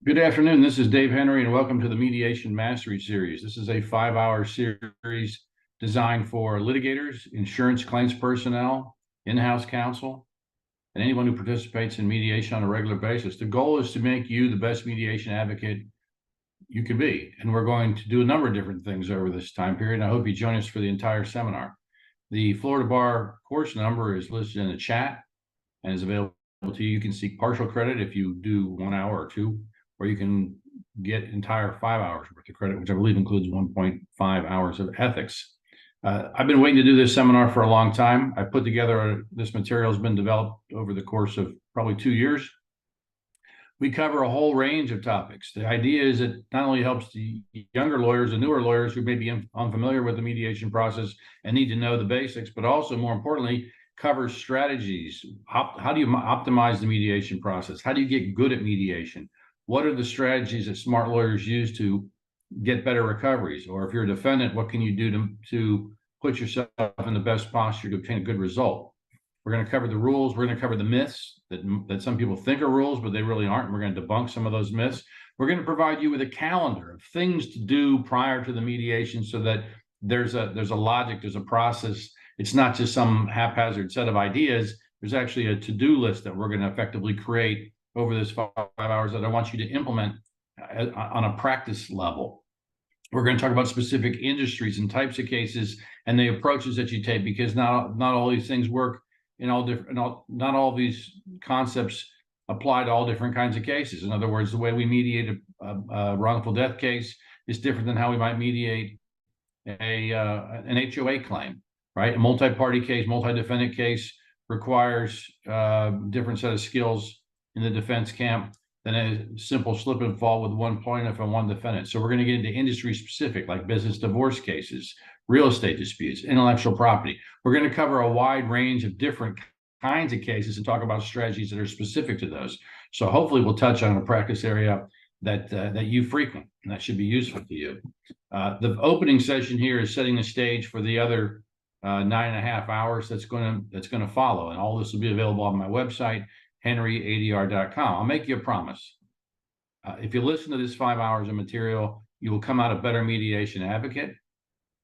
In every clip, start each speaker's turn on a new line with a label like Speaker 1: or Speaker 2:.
Speaker 1: Good afternoon. This is Dave Henry, and welcome to the Mediation Mastery Series. This is a 5-hour series designed for litigators, insurance claims personnel, in-house counsel, and anyone who participates in mediation on a regular basis. The goal is to make you the best mediation advocate you can be. And we're going to do a number of different things over this time period. I hope you join us for the entire seminar. The Florida Bar course number is listed in the chat and is available to you. You can seek partial credit if you do 1 hour or 2, or you can get entire 5 hours worth of credit, which I believe includes 1.5 hours of ethics. I've been waiting to do this seminar for a long time. I put together, this material has been developed over the course of probably 2 years. We cover a whole range of topics. The idea is it not only helps the younger lawyers and newer lawyers who may be unfamiliar with the mediation process and need to know the basics, but also more importantly, covers strategies. How do you optimize the mediation process? How do you get good at mediation? What are the strategies that smart lawyers use to get better recoveries? Or if you're a defendant, what can you do to put yourself in the best posture to obtain a good result? We're going to cover the rules. We're going to cover the myths that some people think are rules, but they really aren't. We're going to debunk some of those myths. We're going to provide you with a calendar of things to do prior to the mediation so that there's a logic, there's a process. It's not just some haphazard set of ideas. There's actually a to-do list that we're going to effectively create over this 5 hours that I want you to implement on a practice level. We're going to talk about specific industries and types of cases and the approaches that you take, because not all these things work in all different, not all these concepts apply to all different kinds of cases. In other words, the way we mediate a wrongful death case is different than how we might mediate an HOA claim, right? A multi-party case, multi-defendant case requires a different set of skills in the defense camp than a simple slip and fall with one plaintiff and one defendant. So we're going to get into industry specific, like business divorce cases, real estate disputes, intellectual property. We're going to cover a wide range of different kinds of cases and talk about strategies that are specific to those. So hopefully we'll touch on a practice area that you frequent, and that should be useful to you. The opening session here is setting the stage for the other 9.5 hours that's going to follow, and all this will be available on my website, henryadr.com. I'll make you a promise. If you listen to this 5 hours of material, you will come out a better mediation advocate.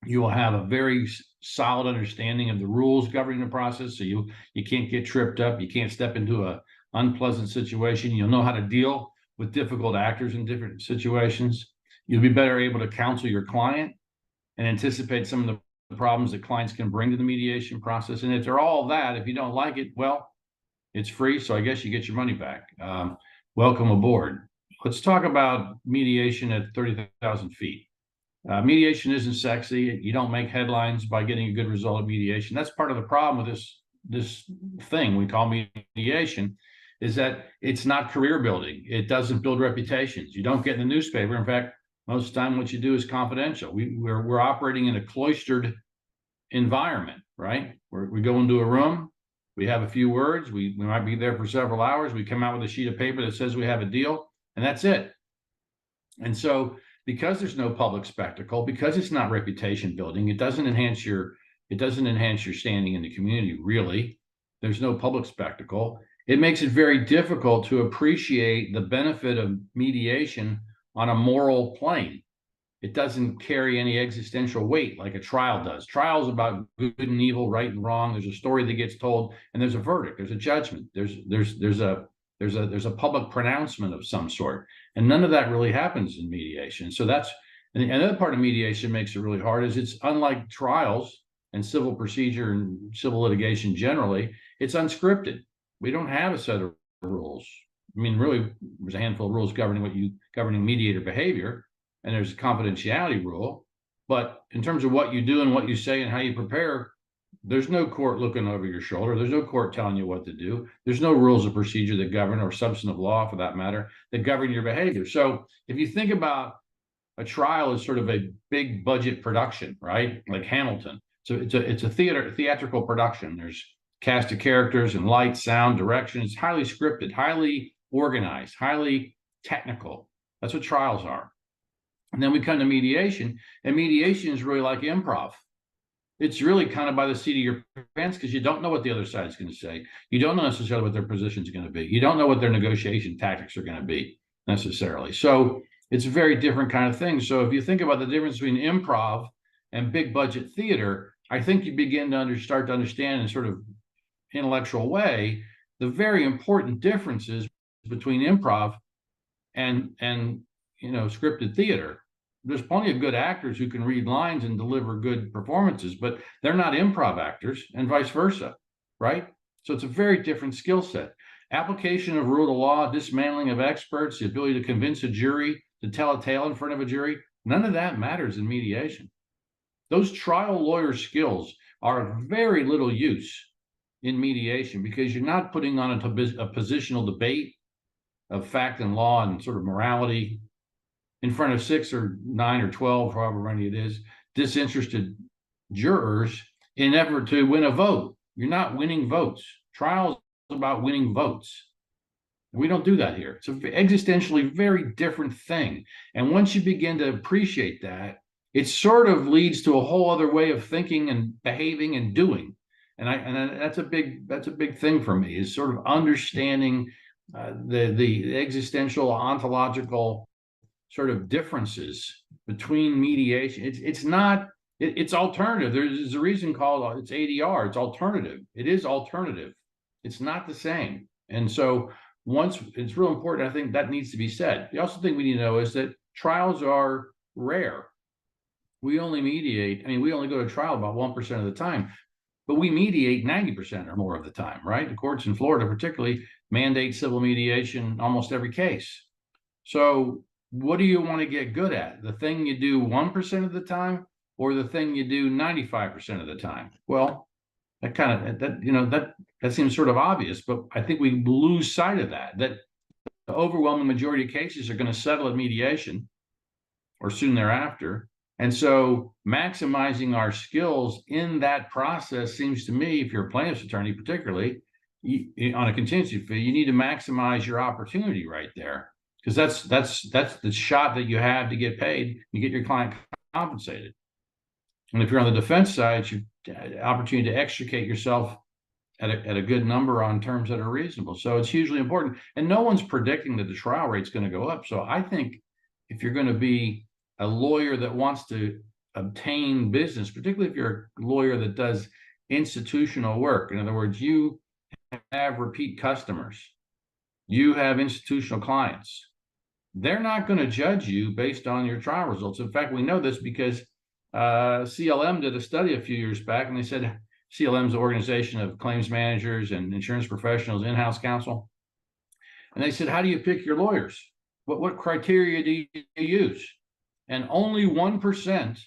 Speaker 1: You will have a very solid understanding of the rules governing the process, so you can't get tripped up. You can't step into an unpleasant situation. You'll know how to deal with difficult actors in different situations. You'll be better able to counsel your client and anticipate some of the problems that clients can bring to the mediation process. And if they're all that, if you don't like it, well, it's free, so I guess you get your money back. Welcome aboard. Let's talk about mediation at 30,000 feet. Mediation isn't sexy. You don't make headlines by getting a good result at mediation. That's part of the problem with this thing we call mediation, is that it's not career building. It doesn't build reputations. You don't get in the newspaper. In fact, most of the time what you do is confidential. We're operating in a cloistered environment, right? We go into a room, we have a few words, we might be there for several hours, we come out with a sheet of paper that says we have a deal, and that's it. And so because there's no public spectacle, because it's not reputation building, it doesn't enhance your standing in the community, really. There's no public spectacle. It makes it very difficult to appreciate the benefit of mediation on a moral plane. It doesn't carry any existential weight like a trial does. Trials about good and evil, right and wrong. There's a story that gets told, and there's a verdict. There's a judgment. There's a public pronouncement of some sort, and none of that really happens in mediation. So that's another part of mediation makes it really hard. Is it's unlike trials and civil procedure and civil litigation generally. It's unscripted. We don't have a set of rules. I mean, really, there's a handful of rules governing mediator behavior. And there's a confidentiality rule, but in terms of what you do and what you say and how you prepare, there's no court looking over your shoulder. There's no court telling you what to do. There's no rules of procedure that govern, or substantive law for that matter, that govern your behavior. So if you think about a trial as sort of a big budget production, right? Like Hamilton. So it's a theatrical production. There's cast of characters and lights, sound, direction. It's highly scripted, highly organized, highly technical. That's what trials are. And then we come to mediation, and mediation is really like improv. It's really kind of by the seat of your pants, because you don't know what the other side is going to say. You don't know necessarily what their position is going to be. You don't know what their negotiation tactics are going to be. necessarily. So it's a very different kind of thing. So if you think about the difference between improv and big budget theater, I think you begin to start to understand in sort of intellectual way the very important differences between improv and scripted theater. There's plenty of good actors who can read lines and deliver good performances, but they're not improv actors, and vice versa, right? So it's a very different skill set. Application of rule of law, dismantling of experts, the ability to convince a jury to tell a tale in front of a jury, none of that matters in mediation. Those trial lawyer skills are of very little use in mediation because you're not putting on a positional debate of fact and law and sort of morality in front of 6 or 9 or 12, however many it is, disinterested jurors in an effort to win a vote. You're not winning votes. Trials is about winning votes. We don't do that here. It's an existentially very different thing. And once you begin to appreciate that, it sort of leads to a whole other way of thinking and behaving and doing. And that's a big thing for me, is sort of understanding the existential ontological sort of differences between mediation. It's alternative. There's a reason called it's ADR. It's alternative. It is alternative. It's not the same. And so once it's real important, I think that needs to be said. The also thing we need to know is that trials are rare. We only go to trial about 1% of the time, but we mediate 90% or more of the time, right? The courts in Florida particularly mandate civil mediation almost every case. So what do you want to get good at? The thing you do 1% of the time or the thing you do 95% of the time? Well, that seems sort of obvious, but I think we lose sight of that the overwhelming majority of cases are going to settle at mediation or soon thereafter. And so maximizing our skills in that process seems to me, if you're a plaintiff's attorney particularly, on a contingency fee, you need to maximize your opportunity right there, because that's the shot that you have to get paid, you get your client compensated. And if you're on the defense side, it's your opportunity to extricate yourself at a good number on terms that are reasonable. So it's hugely important. And no one's predicting that the trial rate's going to go up. So I think if you're going to be a lawyer that wants to obtain business, particularly if you're a lawyer that does institutional work, in other words, you have repeat customers, you have institutional clients, they're not going to judge you based on your trial results. In fact, we know this because CLM did a study a few years back, and they said CLM is an organization of claims managers and insurance professionals, in-house counsel. And they said, how do you pick your lawyers? What criteria do you use? And only 1%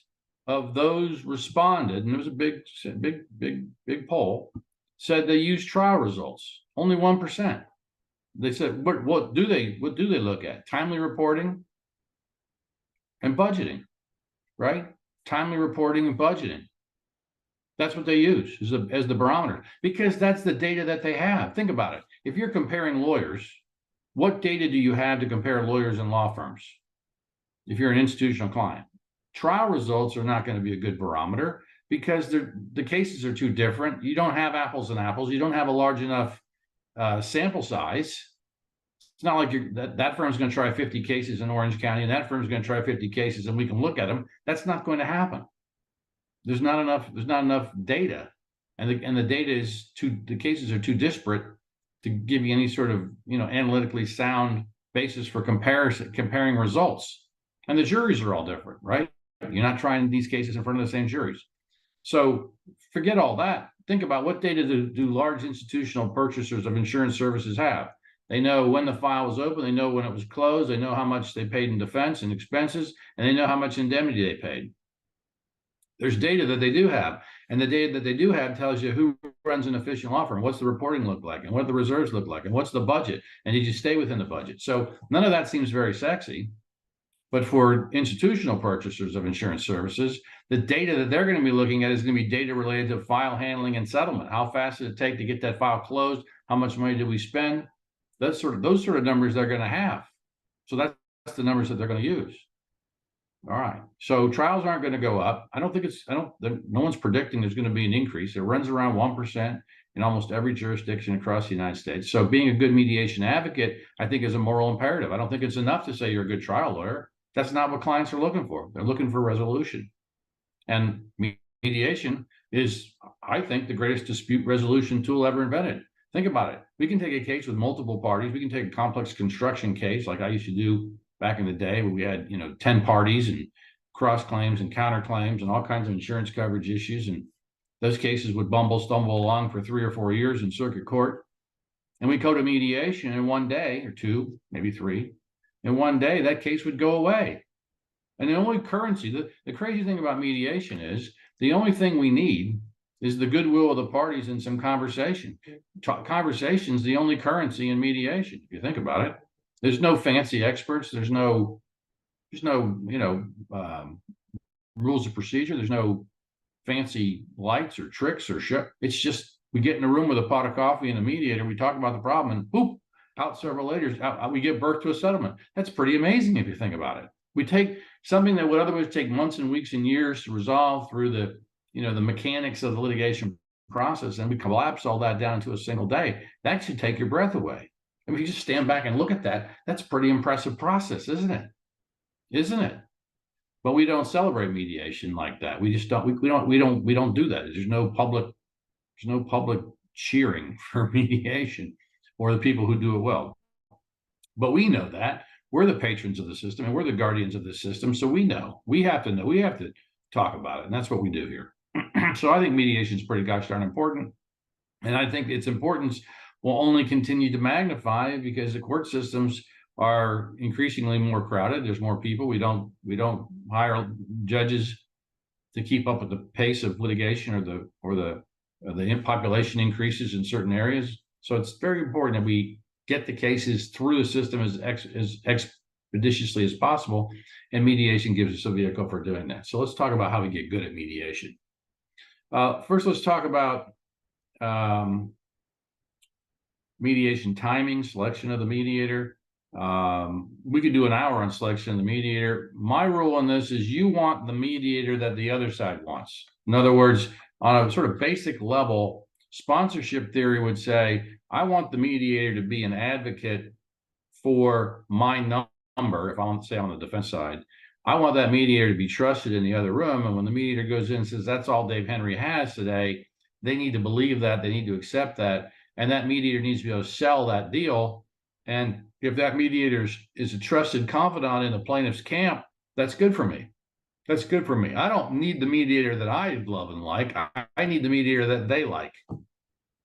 Speaker 1: of those responded, and it was a big poll, said they used trial results. Only 1%. They said, what do they look at? Timely reporting and budgeting, right? Timely reporting and budgeting. That's what they use as the barometer, because that's the data that they have. Think about it. If you're comparing lawyers, what data do you have to compare lawyers and law firms? If you're an institutional client, trial results are not going to be a good barometer because the cases are too different. You don't have apples and apples. You don't have a large enough sample size. It's not like that firm's going to try 50 cases in Orange County and that firm's going to try 50 cases and we can look at them. That's not going to happen. There's not enough data, and the data is the cases are too disparate to give you any sort of analytically sound basis for comparing results. And the juries are all different, right? You're not trying these cases in front of the same juries. So forget all that. Think about what data do large institutional purchasers of insurance services have. They know when the file was open, they know when it was closed, they know how much they paid in defense and expenses, and they know how much indemnity they paid. There's data that they do have, and the data that they do have tells you who runs an efficient law firm, what's the reporting look like, and what the reserves look like, and what's the budget, and did you stay within the budget? So none of that seems very sexy. But for institutional purchasers of insurance services, the data that they're going to be looking at is going to be data related to file handling and settlement. How fast did it take to get that file closed? How much money did we spend? Those sort of numbers they're going to have. So that's the numbers that they're going to use. All right. So trials aren't going to go up. No one's predicting there's going to be an increase. It runs around 1%. in almost every jurisdiction across the United States. So being a good mediation advocate, I think, is a moral imperative. I don't think it's enough to say you're a good trial lawyer. That's not what clients are looking for. They're looking for resolution. And mediation is, I think, the greatest dispute resolution tool ever invented. Think about it. We can take a case with multiple parties. We can take a complex construction case like I used to do back in the day, where we had 10 parties and cross claims and counterclaims and all kinds of insurance coverage issues. And those cases would stumble along for 3 or 4 years in circuit court. And we go to mediation in one day, or 2, maybe 3. In one day, that case would go away. And the only currency, the crazy thing about mediation is the only thing we need is the goodwill of the parties and some conversation. Conversation's the only currency in mediation, if you think about it. There's no fancy experts. There's no rules of procedure. There's no fancy lights or tricks or show. It's just we get in a room with a pot of coffee and a mediator. We talk about the problem, and boop, out several later, we give birth to a settlement. That's pretty amazing if you think about it. We take something that would otherwise take months and weeks and years to resolve through the mechanics of the litigation process, and we collapse all that down to a single day. That should take your breath away. And if you just stand back and look at that, that's a pretty impressive process, isn't it? Isn't it? But we don't celebrate mediation like that. We just don't. We don't do that. There's no public cheering for mediation or the people who do it well. But we know that. We're the patrons of the system and we're the guardians of the system. So we know. We have to know. We have to talk about it. And that's what we do here. So I think mediation is pretty gosh darn important. And I think its importance will only continue to magnify because the court systems are increasingly more crowded. There's more people. We don't hire judges to keep up with the pace of litigation or the population increases in certain areas. So it's very important that we get the cases through the system as expeditiously as possible, and mediation gives us a vehicle for doing that. So let's talk about how we get good at mediation. First, let's talk about mediation timing, selection of the mediator. We could do an hour on selection of the mediator. My rule on this is you want the mediator that the other side wants. In other words, on a sort of basic level, sponsorship theory would say, I want the mediator to be an advocate for my number. If I want to say on the defense side, I want that mediator to be trusted in the other room. And when the mediator goes in and says, that's all Dave Henry has today, they need to believe that, they need to accept that. And that mediator needs to be able to sell that deal. And if that mediator is a trusted confidant in the plaintiff's camp, that's good for me. That's good for me. I don't need the mediator that I love and like. I need the mediator that they like,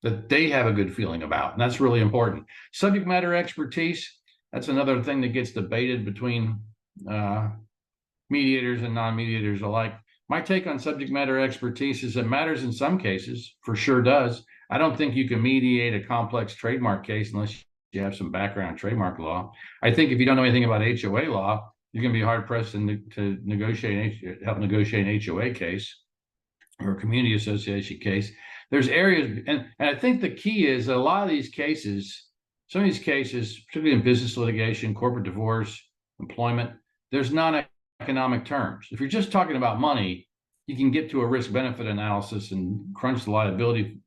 Speaker 1: that they have a good feeling about. And that's really important. Subject matter expertise, that's another thing that gets debated between mediators and non-mediators alike. My take on subject matter expertise is it matters in some cases, for sure does. I don't think you can mediate a complex trademark case unless you have some background in trademark law. I think if you don't know anything about HOA law, you're going to be hard pressed to help negotiate an HOA case or a community association case. There's areas, and I think the key is that a lot of these cases, some of these cases, particularly in business litigation, corporate divorce, employment, there's non-economic terms. If you're just talking about money, you can get to a risk-benefit analysis and crunch the liability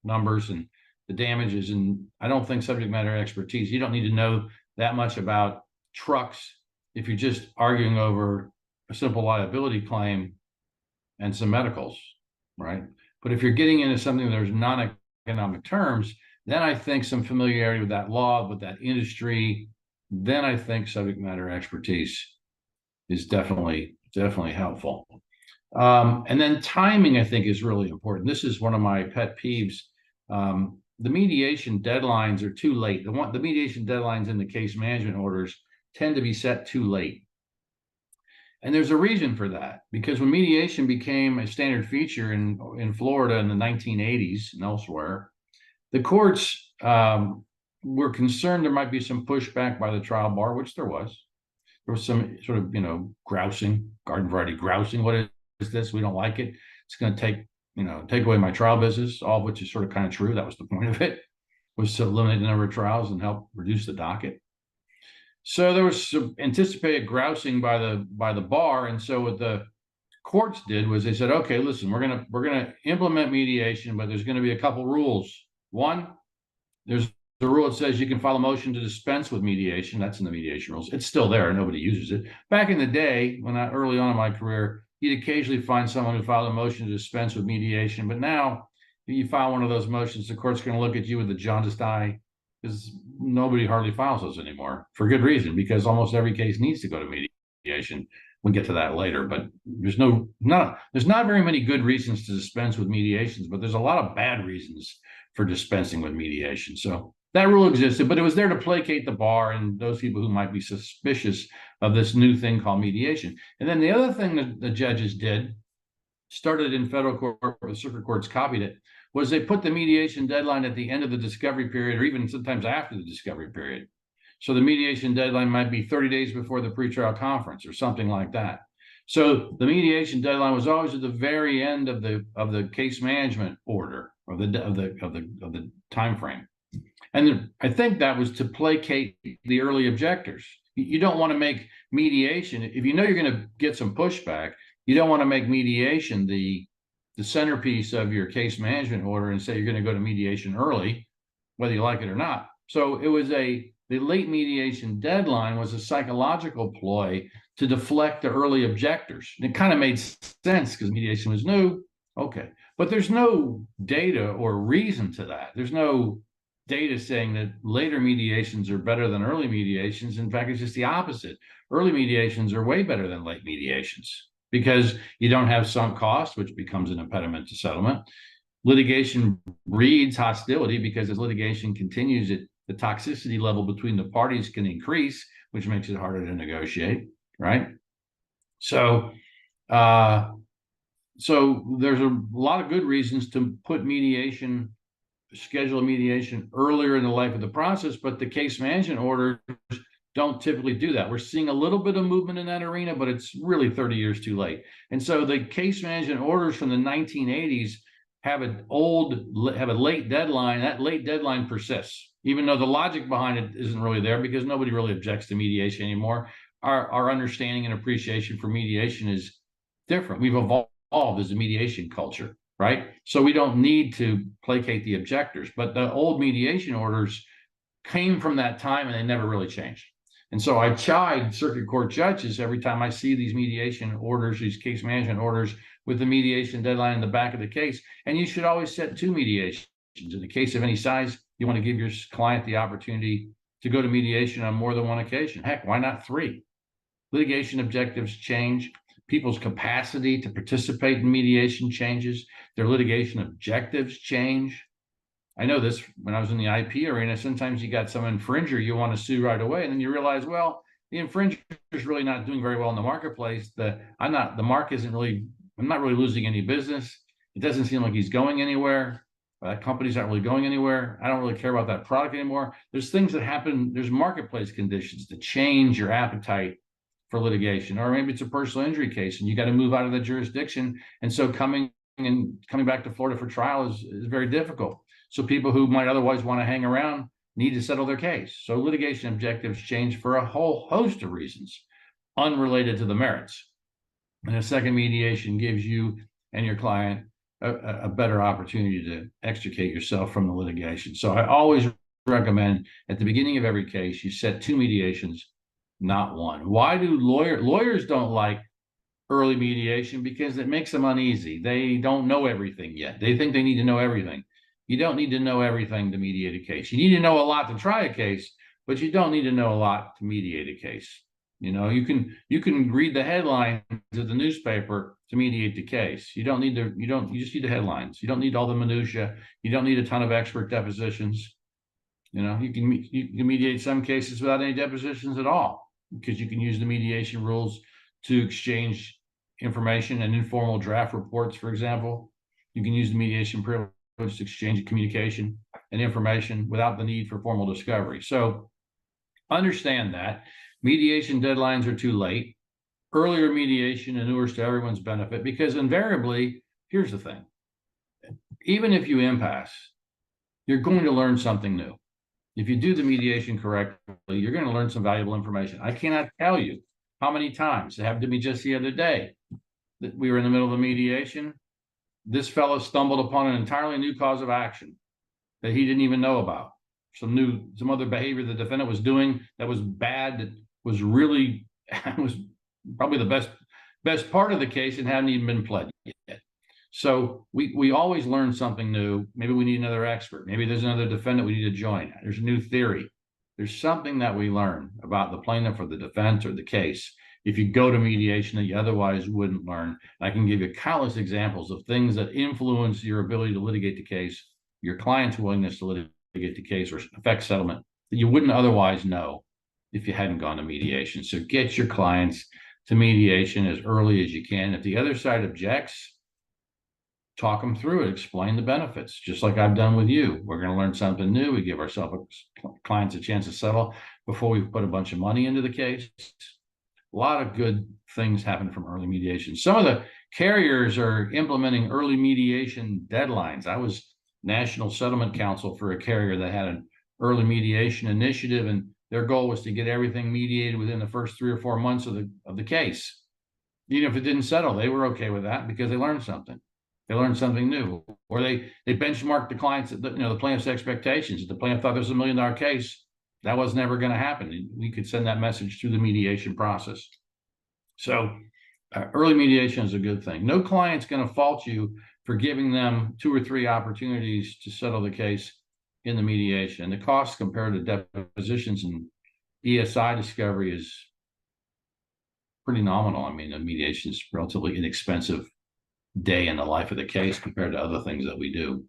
Speaker 1: numbers and the damages. And I don't think subject matter expertise, you don't need to know that much about trucks if you're just arguing over a simple liability claim and some medicals, right? But if you're getting into something that there's non-economic terms, then I think some familiarity with that law, with that industry, then I think subject matter expertise is definitely helpful. And then timing, I think, is really important. This is one of my pet peeves. The mediation deadlines are too late. The mediation deadlines in the case management orders tend to be set too late. And there's a reason for that, because when mediation became a standard feature in Florida in the 1980s and elsewhere, the courts were concerned there might be some pushback by the trial bar, which there was. There was some sort of, grousing, garden variety grousing. What is this? We don't like it. It's going to take away my trial business, all of which is sort of kind of true. That was the point of it, was to eliminate the number of trials and help reduce the docket. So there was some anticipated grousing by the bar. And so what the courts did was they said, okay, listen, we're gonna implement mediation, but there's going to be a couple rules. One, there's the rule that says you can file a motion to dispense with mediation. That's in the mediation rules. It's still there. Nobody uses it. Back in the day, early on in my career, you'd occasionally find someone who filed a motion to dispense with mediation. But now, if you file one of those motions, the court's going to look at you with a jaundiced eye, because nobody hardly files those anymore, for good reason, because almost every case needs to go to mediation. We'll get to that later, but there's not very many good reasons to dispense with mediations, but there's a lot of bad reasons for dispensing with mediation. So that rule existed, but it was there to placate the bar and those people who might be suspicious of this new thing called mediation. And then the other thing that the judges did, started in federal court, the circuit courts copied it, was they put the mediation deadline at the end of the discovery period, or even sometimes after the discovery period. So the mediation deadline might be 30 days before the pretrial conference or something like that. So the mediation deadline was always at the very end of the case management order, or the time frame. And I think that was to placate the early objectors. You don't want to make mediation, if you know you're going to get some pushback, you don't want to make mediation the centerpiece of your case management order and say you're going to go to mediation early, whether you like it or not. So it was the late mediation deadline was a psychological ploy to deflect the early objectors. And it kind of made sense because mediation was new. Okay. But there's no data or reason to that. There's no data saying that later mediations are better than early mediations. In fact, it's just the opposite. Early mediations are way better than late mediations because you don't have sunk costs, which becomes an impediment to settlement. Litigation breeds hostility because as litigation continues, the toxicity level between the parties can increase, which makes it harder to negotiate, right? So there's a lot of good reasons to put schedule mediation earlier in the life of the process, but the case management orders don't typically do that. We're seeing a little bit of movement in that arena, but it's really 30 years too late. And so the case management orders from the 1980s have a late deadline. That late deadline persists, even though the logic behind it isn't really there because nobody really objects to mediation anymore. Our understanding and appreciation for mediation is different. We've evolved as a mediation culture, right? So we don't need to placate the objectors, but the old mediation orders came from that time and they never really changed. And so I chide circuit court judges every time I see these mediation orders, these case management orders with the mediation deadline in the back of the case. And you should always set 2 mediations. In the case of any size, you want to give your client the opportunity to go to mediation on more than one occasion. Heck, why not 3? Litigation objectives change. People's capacity to participate in mediation changes. Their litigation objectives change. I know this when I was in the IP arena, sometimes you got some infringer you want to sue right away, and then you realize, well, the infringer is really not doing very well in the marketplace. I'm not really losing any business. It doesn't seem like he's going anywhere. That company's not really going anywhere. I don't really care about that product anymore. There's things that happen. There's marketplace conditions that change your appetite for litigation, or maybe it's a personal injury case and you got to move out of the jurisdiction. And so coming back to Florida for trial is very difficult. So people who might otherwise want to hang around need to settle their case. So litigation objectives change for a whole host of reasons unrelated to the merits. And a second mediation gives you and your client a better opportunity to extricate yourself from the litigation. So I always recommend at the beginning of every case, you set 2 mediations, not 1. Why do lawyers don't like early mediation? Because it makes them uneasy. They don't know everything yet. They think they need to know everything. You don't need to know everything to mediate a case. You need to know a lot to try a case, but you don't need to know a lot to mediate a case. You know, you can read the headlines of the newspaper to mediate the case. You just need the headlines. You don't need all the minutia. You don't need a ton of expert depositions. You know, you can mediate some cases without any depositions at all, because you can use the mediation rules to exchange information and informal draft reports, for example. You can use the mediation privilege to exchange communication and information without the need for formal discovery. So understand that mediation deadlines are too late. Earlier mediation inures to everyone's benefit, because invariably, here's the thing, even if you impasse, you're going to learn something new. If you do the mediation correctly, you're going to learn some valuable information. I cannot tell you how many times, it happened to me just the other day,
Speaker 2: that we were in the middle of a mediation. This fellow stumbled upon an entirely new cause of action that he didn't even know about. Some other behavior the defendant was doing that was bad, that was really was probably the best part of the case and hadn't even been pled yet. So we always learn something new. Maybe we need another expert. Maybe there's another defendant we need to join. There's a new theory. There's something that we learn about the plaintiff or the defense or the case if you go to mediation that you otherwise wouldn't learn. I can give you countless examples of things that influence your ability to litigate the case, your client's willingness to litigate the case or affect settlement that you wouldn't otherwise know if you hadn't gone to mediation. So get your clients to mediation as early as you can. If the other side objects, talk them through it, explain the benefits, just like I've done with you. We're going to learn something new. We give clients a chance to settle before we put a bunch of money into the case. A lot of good things happen from early mediation. Some of the carriers are implementing early mediation deadlines. I was National Settlement Counsel for a carrier that had an early mediation initiative, and their goal was to get everything mediated within the first 3 or 4 months of the case. Even if it didn't settle, they were okay with that because they learned something. They learned something new, or they benchmarked the clients, the plaintiff's expectations. If the plaintiff thought this was $1 million case, that was never going to happen. We could send that message through the mediation process. So early mediation is a good thing. No client's going to fault you for giving them 2 or 3 opportunities to settle the case in the mediation. The cost compared to depositions and ESI discovery is pretty nominal. I mean, a mediation is relatively inexpensive day in the life of the case compared to other things that we do.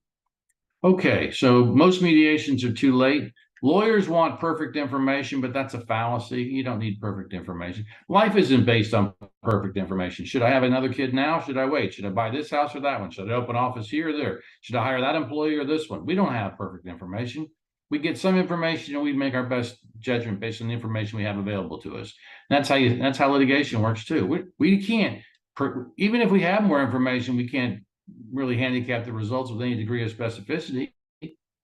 Speaker 2: Okay, so most mediations are too late. Lawyers want perfect information, but that's a fallacy. You don't need perfect information. Life isn't based on perfect information. Should I have another kid now? Should I wait? Should I buy this house or that one? Should I open an office here or there? Should I hire that employee or this one? We don't have perfect information. We get some information and we make our best judgment based on the information we have available to us. That's how litigation works too. We can't, even if we have more information, we can't really handicap the results with any degree of specificity.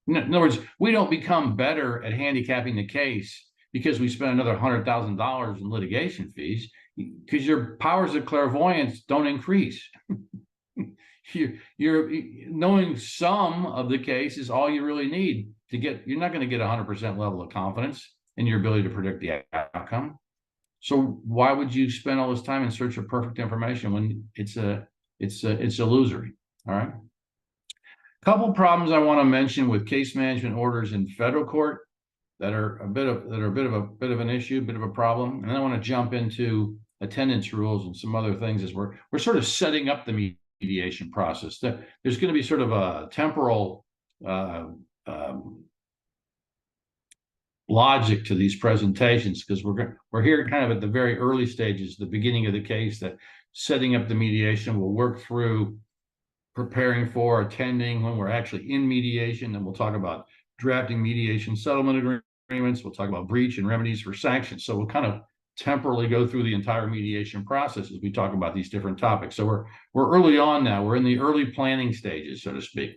Speaker 2: In other words, we don't become better at handicapping the case because we spend another $100,000 in litigation fees, because your powers of clairvoyance don't increase. You're knowing some of the case is all you really need to get. You're not going to get 100% level of confidence in your ability to predict the outcome. So why would you spend all this time in search of perfect information when it's illusory? All right. Couple problems I want to mention with case management orders in federal court that are a bit of an issue, a bit of a problem, and then I want to jump into attendance rules and some other things as we're sort of setting up the mediation process. There's going to be sort of a temporal logic to these presentations because we're here kind of at the very early stages, the beginning of the case, that setting up the mediation will work through preparing for, attending when we're actually in mediation. Then we'll talk about drafting mediation settlement agreements. We'll talk about breach and remedies for sanctions. So we'll kind of temporally go through the entire mediation process as we talk about these different topics. So we're early on now. We're in the early planning stages, so to speak.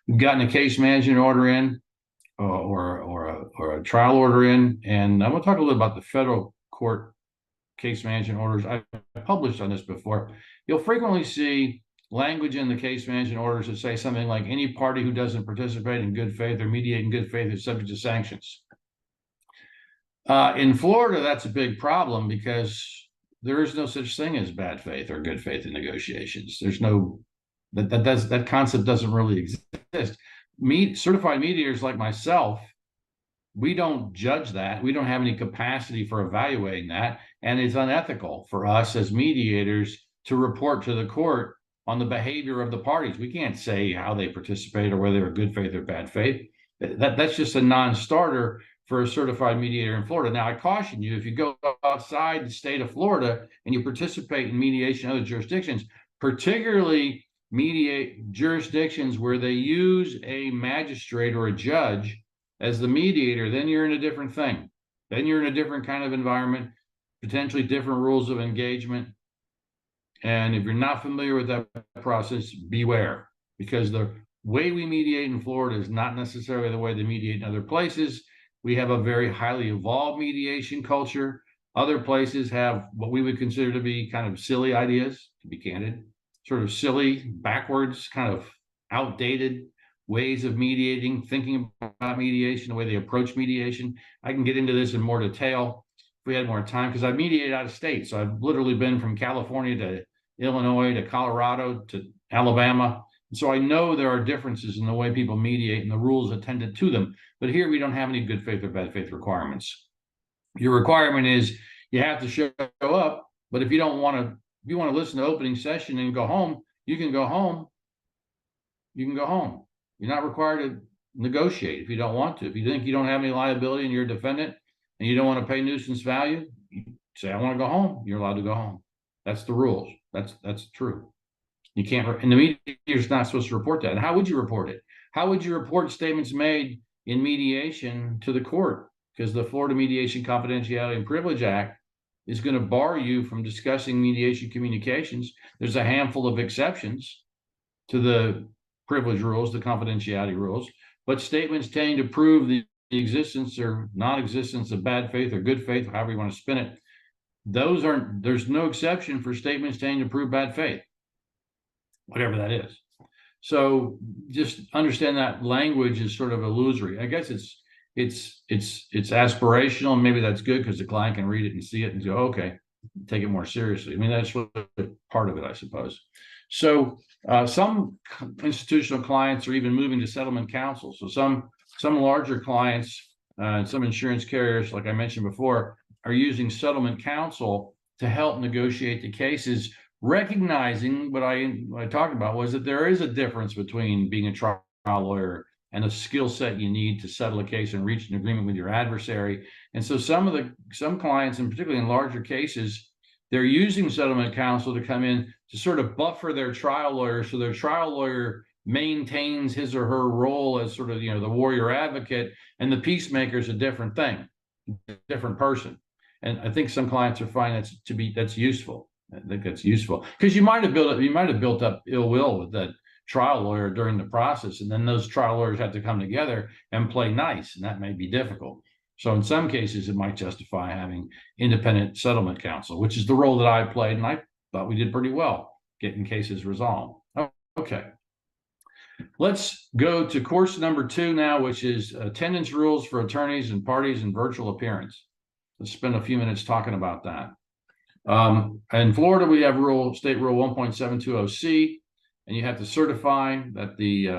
Speaker 2: We've gotten a case management order in, or a trial order in, and I want to talk a little about the federal court case management orders. I've published on this before. You'll frequently see language in the case management orders that say something like any party who doesn't participate in good faith or mediate in good faith is subject to sanctions. In Florida, that's a big problem because there is no such thing as bad faith or good faith in negotiations. There's no, that concept doesn't really exist. Certified mediators like myself, we don't judge that. We don't have any capacity for evaluating that. And it's unethical for us as mediators to report to the court on the behavior of the parties. We can't say how they participate or whether they're good faith or bad faith. That's just a non-starter for a certified mediator in Florida. Now, I caution you, if you go outside the state of Florida and you participate in mediation in other jurisdictions, particularly jurisdictions where they use a magistrate or a judge as the mediator, then you're in a different thing. Then you're in a different kind of environment, potentially different rules of engagement. And if you're not familiar with that process, beware, because the way we mediate in Florida is not necessarily the way they mediate in other places. We have a very highly evolved mediation culture. Other places have what we would consider to be kind of silly ideas, to be candid, sort of silly, backwards, kind of outdated ways of mediating, thinking about mediation, the way they approach mediation. I can get into this in more detail if we had more time, because I've mediated out of state. So I've literally been from California to Illinois to Colorado to Alabama. And so I know there are differences in the way people mediate and the rules attendant to them. But here we don't have any good faith or bad faith requirements. Your requirement is you have to show up, but if you want to listen to opening session and go home, you can go home. You can go home. You're not required to negotiate if you don't want to. If you think you don't have any liability and you're a defendant and you don't want to pay nuisance value, you say, I want to go home. You're allowed to go home. That's the rules. That's true. You can't, and the mediator's not supposed to report that. And how would you report it? How would you report statements made in mediation to the court? Because the Florida Mediation Confidentiality and Privilege Act is going to bar you from discussing mediation communications. There's a handful of exceptions to the privilege rules, the confidentiality rules, but statements tending to prove the existence or non-existence of bad faith or good faith, however you want to spin it, there's no exception for statements tending to prove bad faith, whatever that is. So just understand that language is sort of illusory. I guess it's aspirational, and maybe that's good because the client can read it and see it and go, okay, take it more seriously. I mean, that's part of it, I suppose. So some institutional clients are even moving to settlement counsel. So some larger clients and some insurance carriers, like I mentioned before, are using settlement counsel to help negotiate the cases, recognizing what I talked about was that there is a difference between being a trial lawyer and the skill set you need to settle a case and reach an agreement with your adversary. And so some clients, and particularly in larger cases, they're using settlement counsel to come in to sort of buffer their trial lawyer, so their trial lawyer maintains his or her role as sort of, the warrior advocate, and the peacemaker is a different thing, different person. And I think some clients are finding that's useful. I think that's useful because you might have built up ill will with that trial lawyer during the process, and then those trial lawyers have to come together and play nice, and that may be difficult. So in some cases, it might justify having independent settlement counsel, which is the role that I played, and I thought we did pretty well getting cases resolved. Okay. Let's go to course number 2 now, which is attendance rules for attorneys and parties in virtual appearance. Let's spend a few minutes talking about that. In Florida, we have state rule 1.720C, and you have to certify that the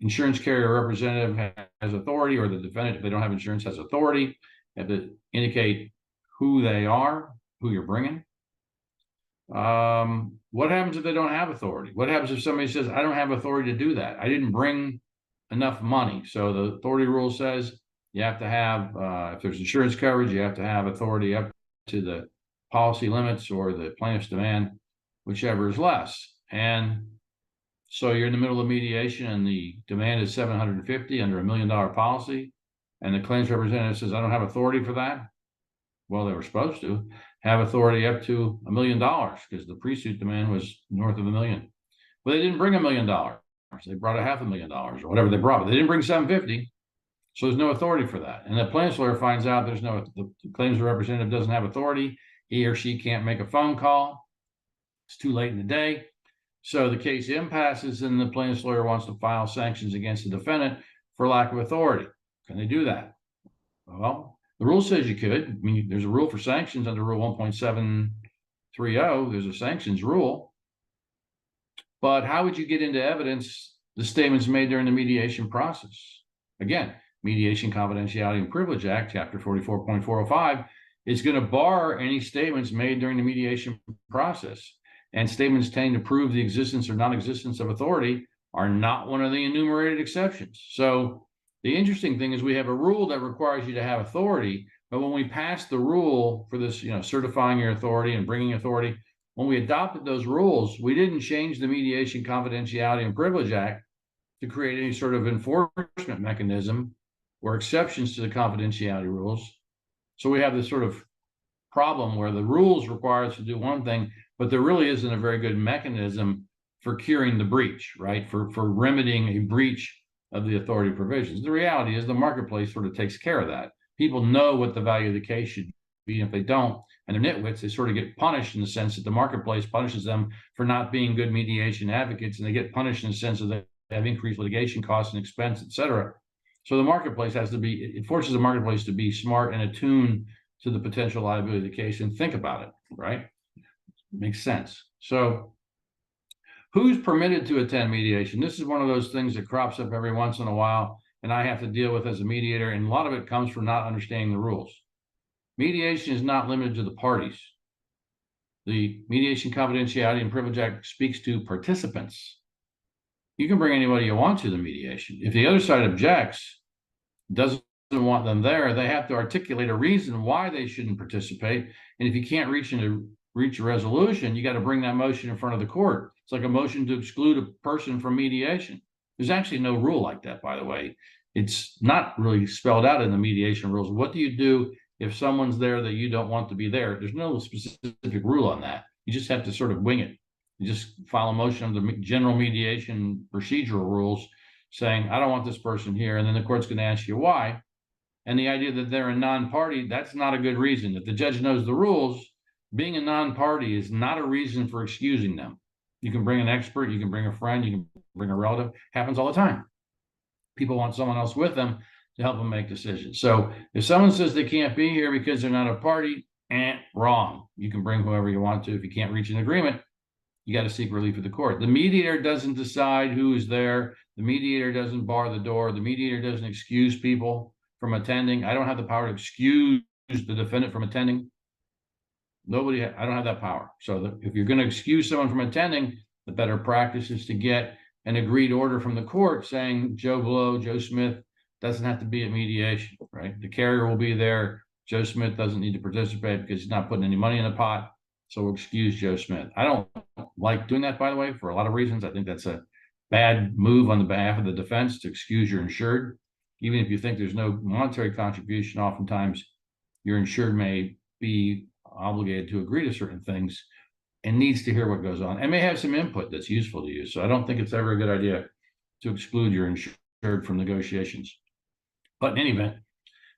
Speaker 2: insurance carrier representative has authority, or the defendant, if they don't have insurance, has authority. You have to indicate who they are, who you're bringing. What happens if they don't have authority? What happens if somebody says, I don't have authority to do that? I didn't bring enough money. So the authority rule says you have to have, if there's insurance coverage, you have to have authority up to the policy limits or the plaintiff's demand, whichever is less. And so you're in the middle of mediation and the demand is $750 under $1 million policy, and the claims representative says, I don't have authority for that. Well, they were supposed to have authority up to $1 million because the pre-suit demand was north of $1 million. But they didn't bring $1 million. They brought $500,000 or whatever they brought, but they didn't bring $750. So there's no authority for that. And the plaintiff's lawyer finds out the claims representative doesn't have authority. He or she can't make a phone call. It's too late in the day. So the case impasses, and the plaintiff's lawyer wants to file sanctions against the defendant for lack of authority. Can they do that? Well, the rule says you could. I mean, there's a rule for sanctions under Rule 1.730. There's a sanctions rule. But how would you get into evidence the statements made during the mediation process? Again, Mediation Confidentiality and Privilege Act, Chapter 44.405, is going to bar any statements made during the mediation process. And statements tending to prove the existence or non-existence of authority are not one of the enumerated exceptions. So the interesting thing is we have a rule that requires you to have authority, but when we passed the rule for this, certifying your authority and bringing authority, when we adopted those rules, we didn't change the Mediation Confidentiality and Privilege Act to create any sort of enforcement mechanism or exceptions to the confidentiality rules. So we have this sort of problem where the rules require us to do one thing, but there really isn't a very good mechanism for curing the breach, right? For remedying a breach of the authority provisions. The reality is the marketplace sort of takes care of that. People know what the value of the case should And if they don't, and they're nitwits, they sort of get punished in the sense that the marketplace punishes them for not being good mediation advocates, and they get punished in the sense that they have increased litigation costs and expense, et cetera. So the marketplace has to be, it forces the marketplace to be smart and attuned to the potential liability of the case and think about it, right? Makes sense. So who's permitted to attend mediation? This is one of those things that crops up every once in a while, and I have to deal with as a mediator, and a lot of it comes from not understanding the rules. Mediation is not limited to the parties. The Mediation Confidentiality and Privilege Act speaks to participants. You can bring anybody you want to the mediation. If the other side objects, doesn't want them there, they have to articulate a reason why they shouldn't participate. And if you can't reach a resolution, you got to bring that motion in front of the court. It's like a motion to exclude a person from mediation. There's actually no rule like that, by the way. It's not really spelled out in the mediation rules. What do you do if someone's there that you don't want to be there? There's no specific rule on that. You just have to sort of wing it. You just file a motion under the general mediation procedural rules saying, I don't want this person here. And then the court's going to ask you why. And the idea that they're a non-party, that's not a good reason. If the judge knows the rules, being a non-party is not a reason for excusing them. You can bring an expert, you can bring a friend, you can bring a relative. Happens all the time. People want someone else with them to help them make decisions. So if someone says they can't be here because they're not a party, wrong. You can bring whoever you want to. If you can't reach an agreement, you got to seek relief of the court. The mediator doesn't decide who is there. The mediator doesn't bar the door. The mediator doesn't excuse people from attending. I don't have the power to excuse the defendant from attending. I don't have that power. So if you're going to excuse someone from attending, the better practice is to get an agreed order from the court saying Joe Blow, Joe Smith doesn't have to be at mediation, right? The carrier will be there. Joe Smith doesn't need to participate because he's not putting any money in the pot. So we'll excuse Joe Smith. I don't like doing that, by the way, for a lot of reasons. I think that's a bad move on the behalf of the defense to excuse your insured. Even if you think there's no monetary contribution, oftentimes your insured may be obligated to agree to certain things and needs to hear what goes on and may have some input that's useful to you. So I don't think it's ever a good idea to exclude your insured from negotiations. But in any event,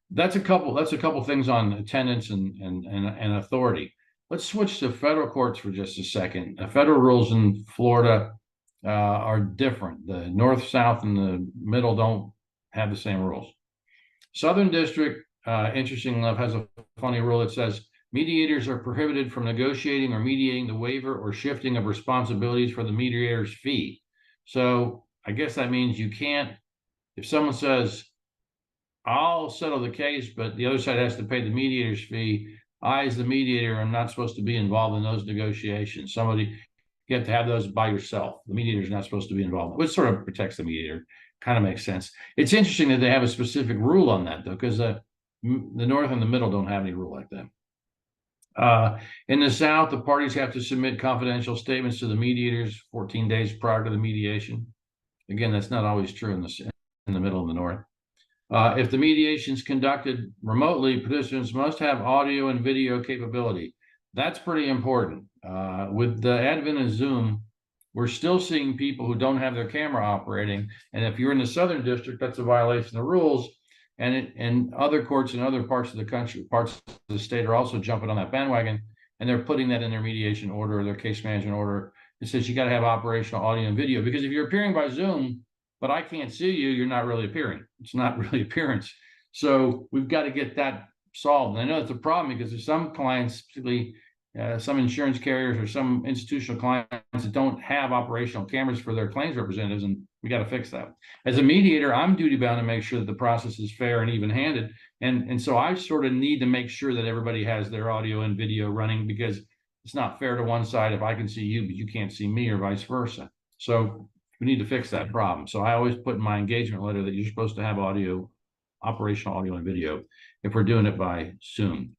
Speaker 2: that's a couple things on attendance and authority. Let's switch to federal courts for just a second. The federal rules in Florida are different. The north, south, and the middle don't have the same rules. Southern District, interesting enough, has a funny rule that says mediators are prohibited from negotiating or mediating the waiver or shifting of responsibilities for the mediator's fee. So I guess that means you can't, if someone says, I'll settle the case, but the other side has to pay the mediator's fee, I, as the mediator, am not supposed to be involved in those negotiations. You have to have those by yourself. The mediator is not supposed to be involved, which sort of protects the mediator. Kind of makes sense. It's interesting that they have a specific rule on that, though, because the north and the middle don't have any rule like that. In the South, the parties have to submit confidential statements to the mediators 14 days prior to the mediation. Again, that's not always true in the middle and the North. If the mediation is conducted remotely, participants must have audio and video capability. That's pretty important. With the advent of Zoom, we're still seeing people who don't have their camera operating. And if you're in the Southern District, that's a violation of the rules. And other courts in other parts of the country, parts of the state are also jumping on that bandwagon. And they're putting that in their mediation order or their case management order. It says you got to have operational audio and video, because if you're appearing by Zoom, but I can't see you, you're not really appearing. It's not really appearance. So we've got to get that solved. And I know it's a problem because there's some clients, particularly some insurance carriers or some institutional clients that don't have operational cameras for their claims representatives, and we got to fix that. As a mediator, I'm duty bound to make sure that the process is fair and even-handed. And so I sort of need to make sure that everybody has their audio and video running, because it's not fair to one side if I can see you, but you can't see me, or vice versa. So we need to fix that problem. So I always put in my engagement letter that you're supposed to have operational audio and video if we're doing it by Zoom.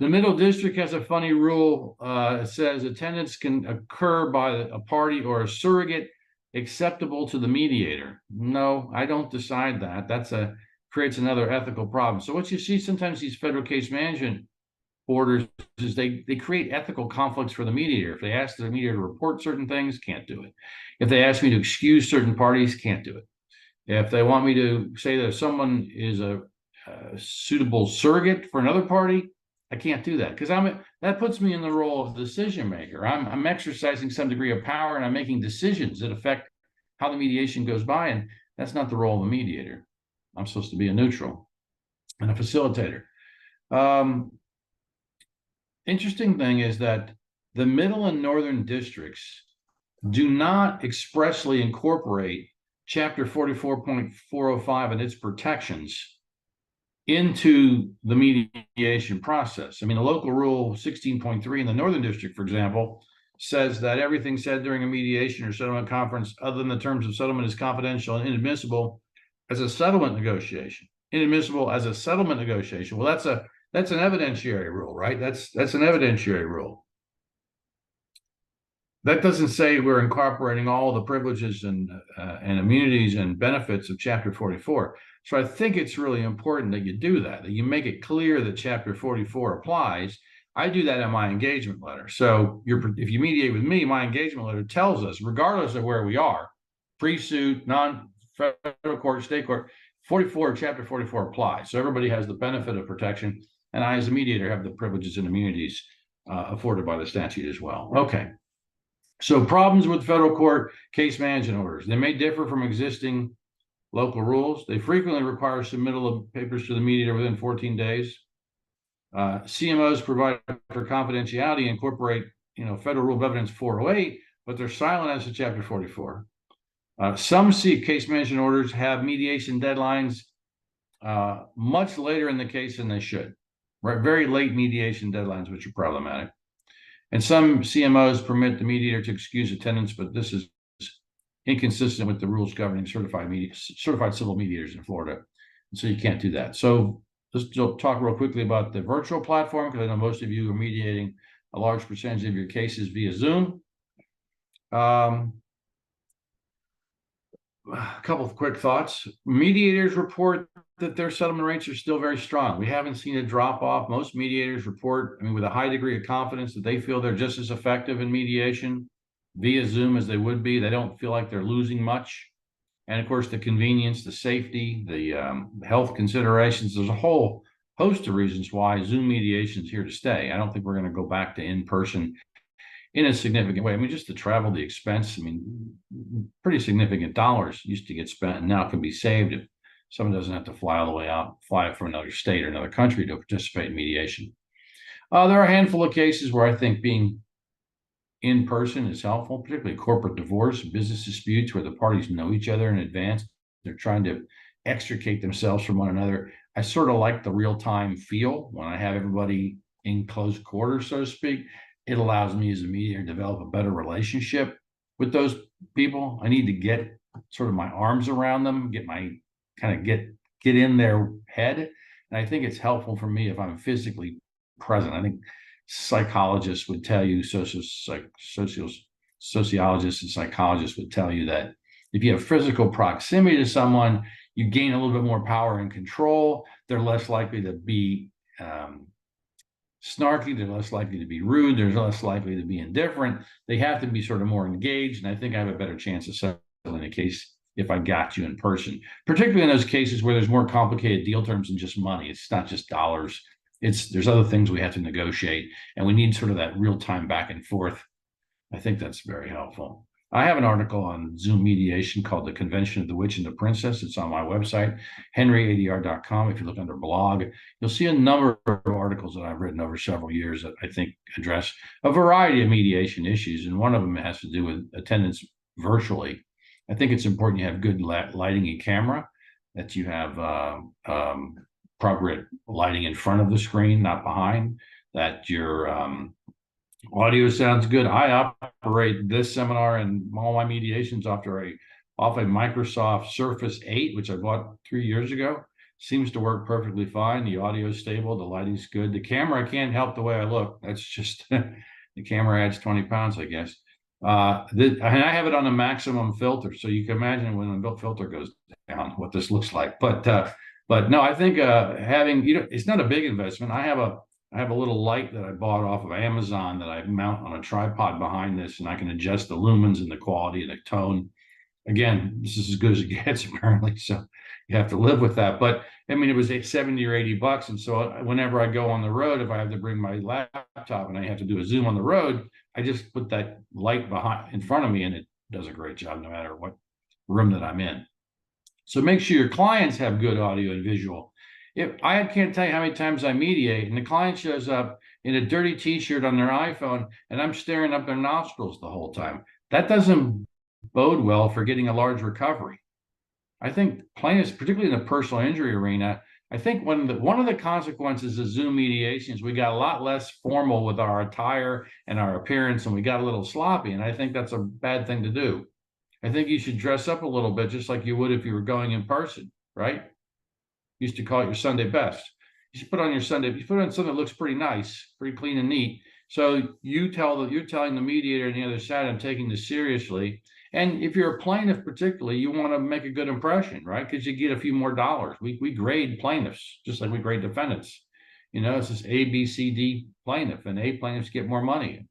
Speaker 2: The Middle District has a funny rule. It says attendance can occur by a party or a surrogate acceptable to the mediator. No, I don't decide that. Creates another ethical problem. So what you see sometimes these federal case management orders is they create ethical conflicts for the mediator. If they ask the mediator to report certain things, can't do it. If they ask me to excuse certain parties, can't do it. If they want me to say that someone is a suitable surrogate for another party, I can't do that because that puts me in the role of decision maker. I'm exercising some degree of power and I'm making decisions that affect how the mediation goes by. And that's not the role of a mediator. I'm supposed to be a neutral and a facilitator. Interesting thing is that the middle and northern districts do not expressly incorporate Chapter 44.405 and its protections into the mediation process. I mean, the local rule 16.3 in the Northern District, for example, says that everything said during a mediation or settlement conference other than the terms of settlement is confidential and inadmissible as a settlement negotiation. Inadmissible as a settlement negotiation. Well, that's an evidentiary rule, right? That's an evidentiary rule. That doesn't say we're incorporating all the privileges and immunities and benefits of Chapter 44. So I think it's really important that you do that you make it clear that Chapter 44 applies. I do that in my engagement letter. So if you mediate with me, my engagement letter tells us, regardless of where we are, pre-suit, non-federal court, state court, Chapter 44 applies. So everybody has the benefit of protection. And I, as a mediator, have the privileges and immunities afforded by the statute as well. Okay. So problems with federal court case management orders. They may differ from existing local rules. They frequently require submittal of papers to the mediator within 14 days. CMOs provide for confidentiality and incorporate, Federal Rule of Evidence 408, but they're silent as to Chapter 44. Some case management orders have mediation deadlines much later in the case than they should. Right? Very late mediation deadlines, which are problematic. And some CMOs permit the mediator to excuse attendance, but this is inconsistent with the rules governing certified civil mediators in Florida. And so you can't do that. So let's talk real quickly about the virtual platform, because I know most of you are mediating a large percentage of your cases via Zoom. A couple of quick thoughts. Mediators report that their settlement rates are still very strong. We haven't seen a drop off. Most mediators report, with a high degree of confidence that they feel they're just as effective in mediation via Zoom as they would be. They don't feel like they're losing much. And of course, the convenience, the safety, the health considerations, there's a whole host of reasons why Zoom mediation is here to stay. I don't think we're going to go back to in-person in a significant way. Just the travel, the expense, pretty significant dollars used to get spent and now can be saved if someone doesn't have to fly all the way out, fly from another state or another country to participate in mediation. There are a handful of cases where I think being in person is helpful, particularly corporate divorce, business disputes where the parties know each other in advance. They're trying to extricate themselves from one another. I sort of like the real-time feel when I have everybody in close quarters, so to speak. It allows me as a mediator to develop a better relationship with those people. I need to get sort of my arms around them, get in their head. And I think it's helpful for me if I'm physically present. I think psychologists would tell you, sociologists and psychologists would tell you that if you have physical proximity to someone, you gain a little bit more power and control. They're less likely to be snarky, they're less likely to be rude, they're less likely to be indifferent. They have to be sort of more engaged, and I think I have a better chance of settling a case if I got you in person, particularly in those cases where there's more complicated deal terms than just money. It's not just dollars. There's other things we have to negotiate, and we need sort of that real-time back and forth. I think that's very helpful. I have an article on Zoom mediation called The Convention of the Witch and the Princess. It's on my website, henryadr.com. If you look under blog, you'll see a number of articles that I've written over several years that I think address a variety of mediation issues. And one of them has to do with attendance virtually. I think it's important you have good lighting and camera, that you have appropriate lighting in front of the screen, not behind, that your audio sounds good. I operate this seminar and all my mediations off a Microsoft Surface 8, which I bought 3 years ago. Seems to work perfectly fine. The audio is stable. The lighting's good. The camera, I can't help the way I look. That's just, the camera adds 20 pounds, I guess. And I have it on a maximum filter. So you can imagine when the filter goes down, what this looks like. But no, I think having, it's not a big investment. I have a little light that I bought off of Amazon that I mount on a tripod behind this, and I can adjust the lumens and the quality and the tone. again, this is as good as it gets apparently. So you have to live with that. But I mean, it was 70 or 80 bucks. And so whenever I go on the road, if I have to bring my laptop and I have to do a Zoom on the road, I just put that light behind in front of me and it does a great job no matter what room that I'm in. So make sure your clients have good audio and visual. If I can't tell you how many times I mediate and the client shows up in a dirty t-shirt on their iPhone and I'm staring up their nostrils the whole time. That doesn't bode well for getting a large recovery. I think plaintiffs, particularly in the personal injury arena, I think one of the consequences of Zoom mediation is we got a lot less formal with our attire and our appearance, and we got a little sloppy. And I think that's a bad thing to do. I think you should dress up a little bit, just like you would if you were going in person, right? Used to call it your Sunday best. You should put on your Sunday. You put on something that looks pretty nice, pretty clean and neat. So you're telling the mediator on the other side, I'm taking this seriously. And if you're a plaintiff, particularly, you want to make a good impression, right? Because you get a few more dollars. We grade plaintiffs just like we grade defendants. You know, it's this A, B, C, D plaintiff, and A plaintiffs get more money.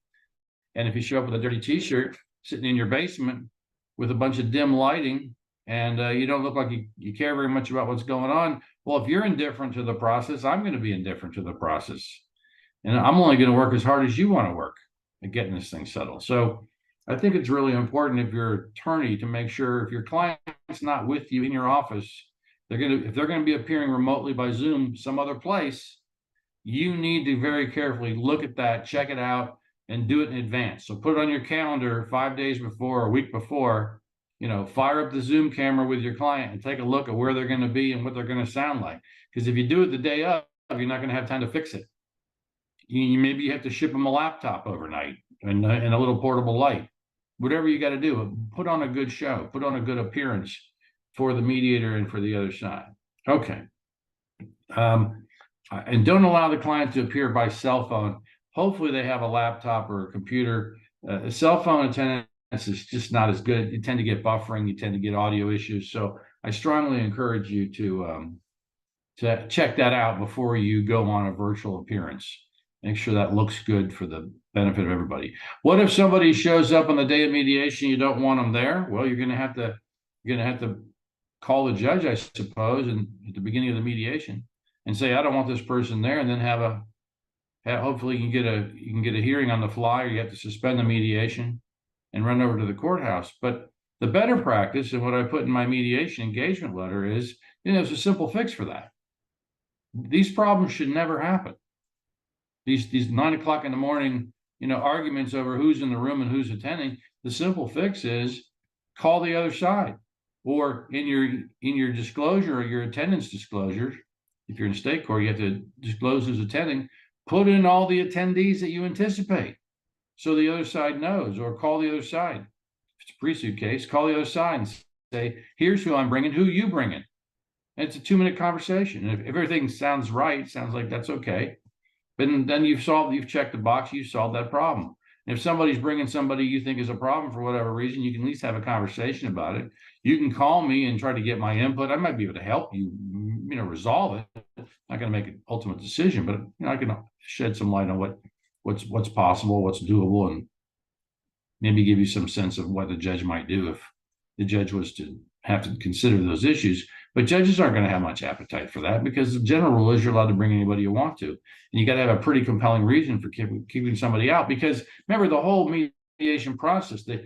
Speaker 2: And if you show up with a dirty t-shirt sitting in your basement with a bunch of dim lighting and you don't look like you care very much about what's going on, well, if you're indifferent to the process, I'm going to be indifferent to the process. And I'm only going to work as hard as you want to work at getting this thing settled. So I think it's really important if you're an attorney to make sure if your client's not with you in your office, if they're going to be appearing remotely by Zoom some other place, you need to very carefully look at that, check it out, and do it in advance. So put it on your calendar 5 days before, a week before, you know, fire up the Zoom camera with your client and take a look at where they're going to be and what they're going to sound like. Because if you do it the day of, you're not going to have time to fix it. Maybe you have to ship them a laptop overnight and a little portable light. Whatever you got to do, put on a good show, put on a good appearance for the mediator and for the other side. Okay. And don't allow the client to appear by cell phone. Hopefully they have a laptop or a computer. A cell phone attendance is just not as good. You tend to get buffering, you tend to get audio issues. So I strongly encourage you to check that out before you go on a virtual appearance. Make sure that looks good for the benefit of everybody. What if somebody shows up on the day of mediation, you don't want them there? Well, you're going to have to call the judge, I suppose, and at the beginning of the mediation, and say, I don't want this person there, and then hopefully you can get a hearing on the fly, or you have to suspend the mediation and run over to the courthouse. But the better practice, and what I put in my mediation engagement letter is, there's a simple fix for that. These problems should never happen. These 9 o'clock in the morning, arguments over who's in the room and who's attending. The simple fix is call the other side, or in your disclosure or your attendance disclosure. If you're in state court, you have to disclose who's attending. Put in all the attendees that you anticipate, so the other side knows. Or call the other side. If it's a pre-suit case, call the other side and say, "Here's who I'm bringing. Who you bringing?" And it's a 2-minute conversation. And if everything sounds right, sounds like that's okay. But then you've checked the box, you've solved that problem. And if somebody's bringing somebody you think is a problem for whatever reason, you can at least have a conversation about it. You can call me and try to get my input. I might be able to help you, resolve it. I'm not going to make an ultimate decision, but I can shed some light on what's possible, what's doable, and maybe give you some sense of what the judge might do if the judge was to have to consider those issues. But judges aren't going to have much appetite for that, because the general rule is you're allowed to bring anybody you want to. And you got to have a pretty compelling reason for keeping somebody out. Because remember, the whole mediation process, the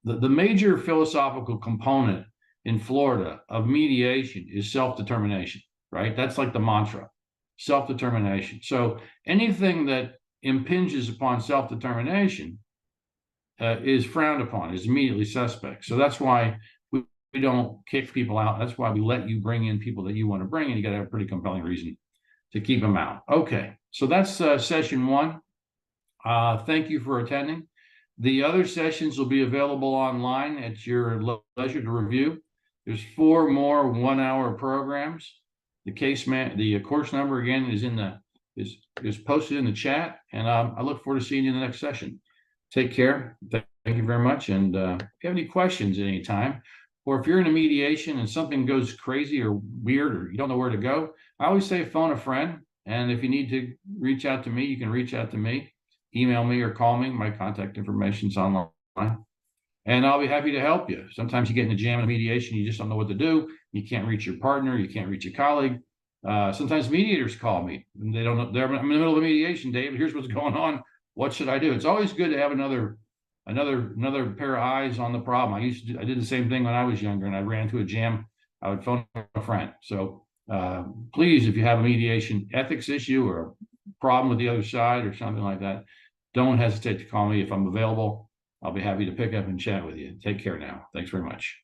Speaker 2: major philosophical component in Florida of mediation is self-determination, right? That's like the mantra, self-determination. So anything that impinges upon self-determination is frowned upon, is immediately suspect. So that's why we don't kick people out. That's why we let you bring in people that you want to bring, and you got to have a pretty compelling reason to keep them out. Okay, so that's session 1. Thank you for attending. The other sessions will be available online at your leisure to review. There's 4 more 1-hour programs. The course number again is posted in the chat, and I look forward to seeing you in the next session. Take care. Thank you very much. And if you have any questions at any time, or if you're in a mediation and something goes crazy or weird, or you don't know where to go, I always say phone a friend. And if you need to reach out to me, you can reach out to me, email me, or call me. My contact information is online.
Speaker 1: and I'll be happy to help you. Sometimes you get in a jam in mediation, you just don't know what to do. You can't reach your partner, you can't reach a colleague. Sometimes mediators call me and they don't know. I'm in the middle of a mediation, Dave. Here's what's going on. What should I do? It's always good to have another pair of eyes on the problem. I did the same thing when I was younger and I ran into a jam. I would phone a friend. So please, if you have a mediation ethics issue or a problem with the other side or something like that, don't hesitate to call me. If I'm available, I'll be happy to pick up and chat with you. Take care now. Thanks very much.